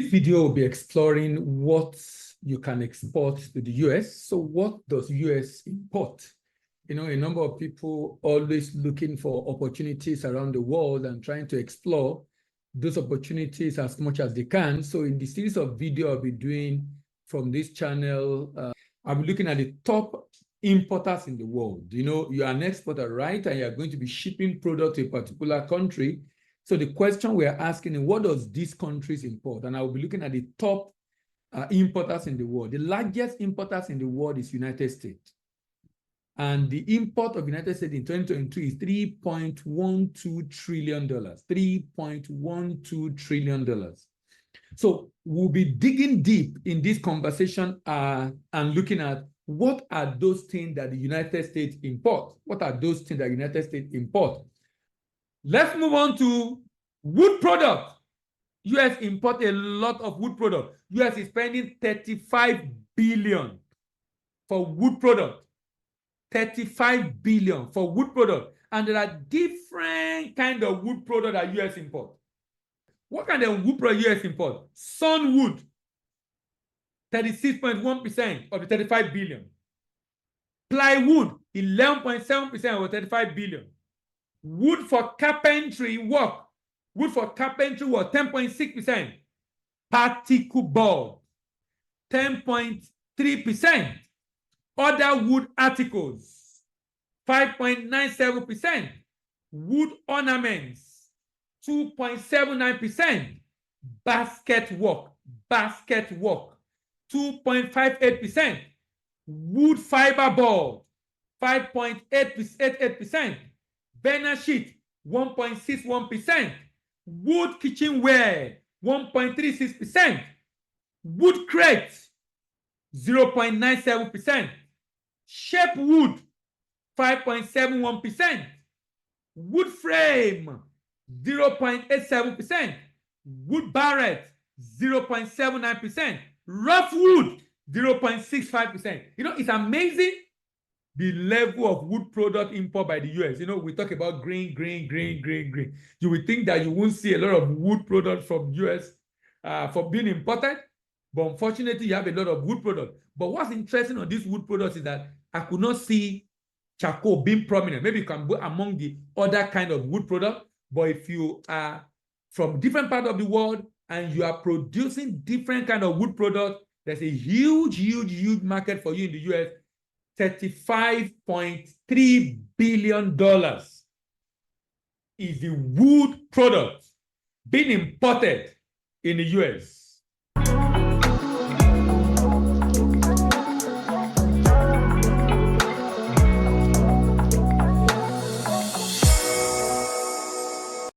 This video will be exploring what you can export to the US. So what does US import? You know, a number of people always looking for opportunities around the world and trying to explore those opportunities as much as they can. So in the series of video I'll be doing from this channel, I'll be looking at the top importers in the world. You know, you're an exporter, right? And you're going to be shipping product to a particular country. So the question we are asking is, what does these countries import? And I will be looking at the top importers in the world. The largest importers in the world is United States. And the import of United States in 2022 is $3.12 trillion. $3.12 trillion. So we'll be digging deep in this conversation and looking at what are those things that the United States import? What are those things that the United States import? Let's move on to wood products. US import a lot of wood products. US is spending $35 billion for wood products. $35 billion for wood products. And there are different kinds of wood products that US import. What kind of wood product US import? Sunwood, 36.1% of the $35 billion. Plywood, 11.7% of the $35 billion. Wood for carpentry work, 10.6%. Particle board, 10.3%. Other wood articles, 5.97%. Wood ornaments, 2.79%. Basket work, 2.58%. Wood fiber board, 5.88%. Banner sheet, 1.61%. Wood kitchenware, 1.36%. Wood crate, 0.97%. Shape wood, 5.71%. Wood frame, 0.87%. Wood barrette, 0.79%. Rough wood, 0.65%. You know, it's amazing the level of wood product import by the US. You know, we talk about green. You would think that you won't see a lot of wood product from US for being imported, but unfortunately, you have a lot of wood product. But what's interesting on these wood products is that I could not see charcoal being prominent. Maybe you can go among the other kind of wood product, but if you are from different parts of the world and you are producing different kind of wood product, there's a huge market for you in the US. $35.3 billion is the wood product being imported in the US.